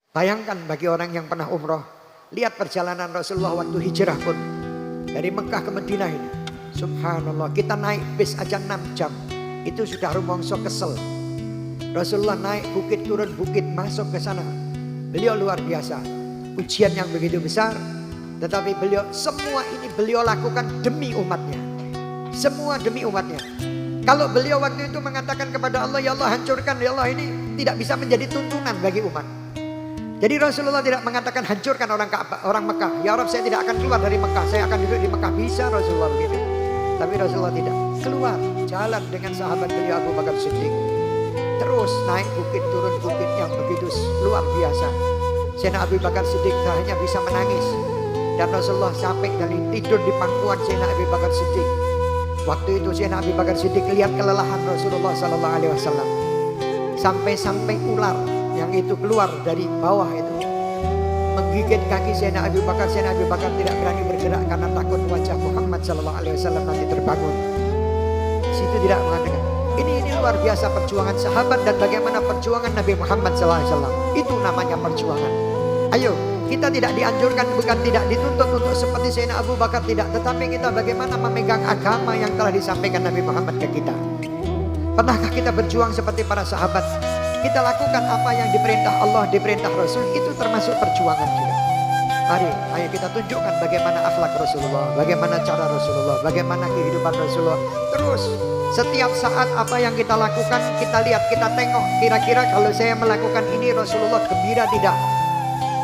Bayangkan bagi orang yang pernah umroh, lihat perjalanan Rasulullah waktu hijrah pun dari Mekah ke Madinah ini. Subhanallah, kita naik bis aja 6 jam. Itu sudah rumongso kesel. Rasulullah naik bukit turun bukit masuk ke sana. Beliau luar biasa. Ujian yang begitu besar, tetapi beliau semua ini beliau lakukan demi umatnya. Semua demi umatnya. Kalau beliau waktu itu mengatakan kepada Allah, ya Allah hancurkan, ya Allah ini tidak bisa menjadi tuntunan bagi umat. Jadi Rasulullah tidak mengatakan hancurkan orang Mekah. Ya Rabb, saya tidak akan keluar dari Mekah, saya akan duduk di Mekah. Bisa Rasulullah begitu. Tapi Rasulullah tidak. Keluar, jalan dengan sahabat beliau Abu Bakar Siddiq. Terus naik bukit turun bukit yang begitu luar biasa. Sayyidina Abu Bakar Siddiq hanya bisa menangis. Dan Rasulullah sampai dan tidur di pangkuan Sayyidina Abu Bakar Siddiq. Waktu itu Sayyidina Abu Bakar Siddiq lihat kelelahan Rasulullah sallallahu alaihi wasallam. Sampai-sampai ular yang itu keluar dari bawah itu menggigit kaki Sayyidina Abu Bakar. Sayyidina Abu Bakar tidak berani bergerak karena takut wajah Muhammad sallallahu alaihi wasallam nanti terbangun. Situ tidak mengatakan. Ini luar biasa perjuangan sahabat dan bagaimana perjuangan Nabi Muhammad sallallahu alaihi wasallam. Itu namanya perjuangan. Ayo, kita tidak dianjurkan, bukan tidak dituntut untuk seperti Sayyidina Abu Bakar, tidak, tetapi kita bagaimana memegang agama yang telah disampaikan Nabi Muhammad ke kita. Pernahkah kita berjuang seperti para sahabat? Kita lakukan apa yang diperintah Allah, diperintah Rasul, itu termasuk perjuangan juga. Mari, ayo kita tunjukkan bagaimana akhlak Rasulullah, bagaimana cara Rasulullah, bagaimana kehidupan Rasulullah. Terus, setiap saat apa yang kita lakukan, kita lihat, kita tengok. Kira-kira kalau saya melakukan ini Rasulullah gembira tidak?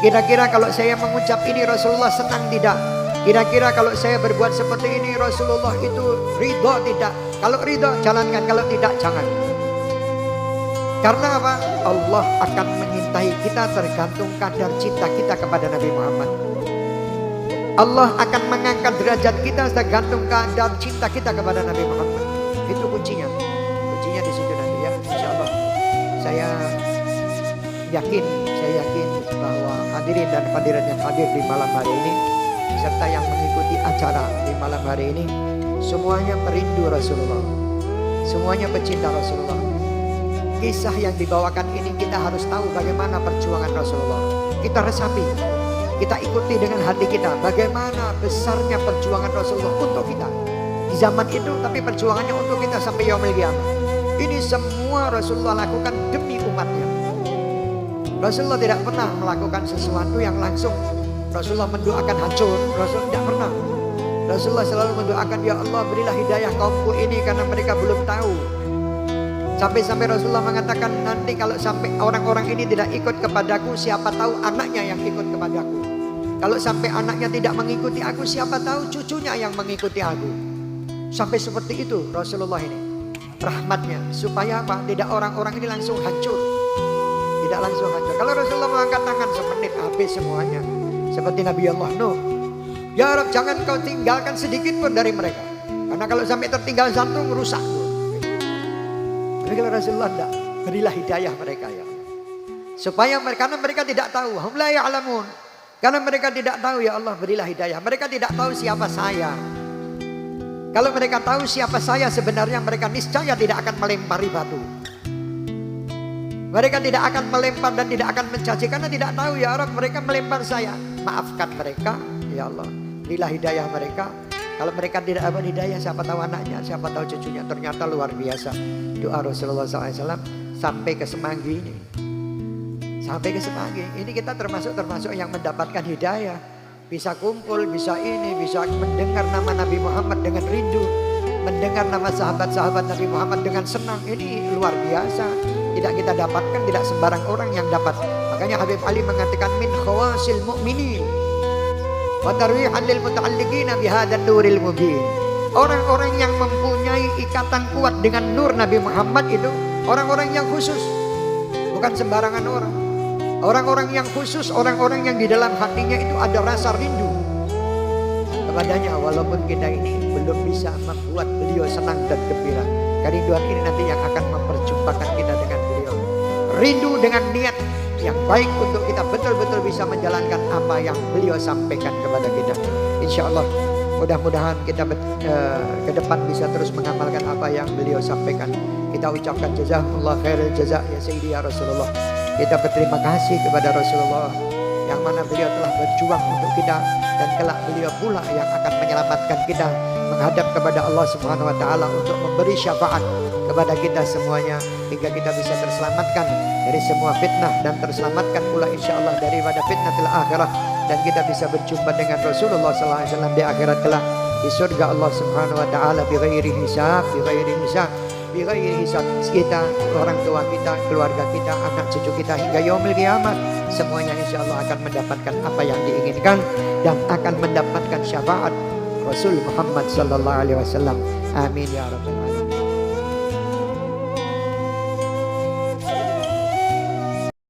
Kira-kira kalau saya mengucap ini Rasulullah senang tidak? Kira-kira kalau saya berbuat seperti ini Rasulullah itu ridho tidak? Kalau ridho jalankan, kalau tidak jangan. Karena apa? Allah akan mencintai kita tergantung kadar cinta kita kepada Nabi Muhammad. Allah akan mengangkat derajat kita tergantung kadar cinta kita kepada Nabi Muhammad. Itu kuncinya. Kuncinya di situ nanti ya. Insya Allah. Saya yakin bahwa hadirin dan hadirat yang hadir di malam hari ini serta yang mengikuti acara di malam hari ini semuanya perindu Rasulullah. Semuanya pecinta Rasulullah. Kisah yang dibawakan ini kita harus tahu bagaimana perjuangan Rasulullah. Kita resapi, kita ikuti dengan hati kita bagaimana besarnya perjuangan Rasulullah untuk kita di zaman itu, tapi perjuangannya untuk kita sampai yaumil qiyamah. Ini semua Rasulullah lakukan demi umatnya. Rasulullah tidak pernah melakukan sesuatu yang langsung Rasulullah mendoakan hancur. Rasulullah tidak pernah. Rasulullah selalu mendoakan, ya Allah berilah hidayah kaumku ini karena mereka belum tahu. Sampai-sampai Rasulullah mengatakan, nanti kalau sampai orang-orang ini tidak ikut kepadaku, siapa tahu anaknya yang ikut kepadaku. Kalau sampai anaknya tidak mengikuti aku, siapa tahu cucunya yang mengikuti aku. Sampai seperti itu Rasulullah ini. Rahmatnya supaya apa? Tidak orang-orang ini langsung hancur. Tidak langsung hancur. Kalau Rasulullah mengangkat tangan semenit habis semuanya. Seperti Nabi Allah Nuh. Ya Rabb, jangan kau tinggalkan sedikit pun dari mereka. Karena kalau sampai tertinggal satu rusak. Tapi kalau Rasulullah tidak, berilah hidayah mereka ya. Supaya mereka, karena mereka tidak tahu. Hum la ya'lamun. Karena mereka tidak tahu, ya Allah berilah hidayah. Mereka tidak tahu siapa saya. Kalau mereka tahu siapa saya sebenarnya, mereka niscaya tidak akan melempari batu. Mereka tidak akan melempar dan tidak akan mencaci. Karena tidak tahu, ya Allah mereka melempar saya. Maafkan mereka, ya Allah. Berilah hidayah mereka. Kalau mereka tidak ada hidayah, siapa tahu anaknya, siapa tahu cucunya. Ternyata luar biasa doa Rasulullah SAW sampai ke Semanggi ini. Sampai ke Semanggi. Ini kita termasuk yang mendapatkan hidayah. Bisa kumpul, bisa ini, bisa mendengar nama Nabi Muhammad dengan rindu. Mendengar nama sahabat-sahabat Nabi Muhammad dengan senang. Ini luar biasa. Tidak kita dapatkan, tidak sembarang orang yang dapat. Makanya Habib Ali mengatakan min khawasil mu'minin. Wa tarwihan lil muta'alliqina bihadan nuril mubin. Orang-orang yang mempunyai ikatan kuat dengan nur Nabi Muhammad itu orang-orang yang khusus. Bukan sembarangan orang. Orang-orang yang khusus, orang-orang yang di dalam hatinya itu ada rasa rindu kepadanya. Walaupun kita ini belum bisa membuat beliau senang dan gembira. Kerinduan ini nanti yang akan memperjumpakan kita dengan beliau. Rindu dengan niat yang baik untuk kita betul-betul bisa menjalankan apa yang beliau sampaikan kepada kita. Insya Allah mudah-mudahan kita ke depan bisa terus mengamalkan apa yang beliau sampaikan. Kita ucapkan jazakumullah khairul jazak ya Sayyidi ya Rasulullah. Kita berterima kasih kepada Rasulullah yang mana beliau telah berjuang untuk kita, dan kelak beliau pula yang akan menyelamatkan kita menghadap kepada Allah Subhanahu wa taala untuk memberi syafaat kepada kita semuanya hingga kita bisa terselamatkan dari semua fitnah dan terselamatkan pula insyaallah daripada fitnatul akhirah, dan kita bisa berjumpa dengan Rasulullah sallallahu alaihi wasallam di akhirat kelak di surga Allah Subhanahu wa taala bi ghairi hisab, bi ghairi hisab, bi ghairi hisab. Kita, orang tua kita, keluarga kita, anak cucu kita hingga yaumil kiamat semuanya insyaallah akan mendapatkan apa yang diinginkan dan akan mendapatkan syafaat Rasul Muhammad sallallahu alaihi wasallam. Amin ya rabbal alamin.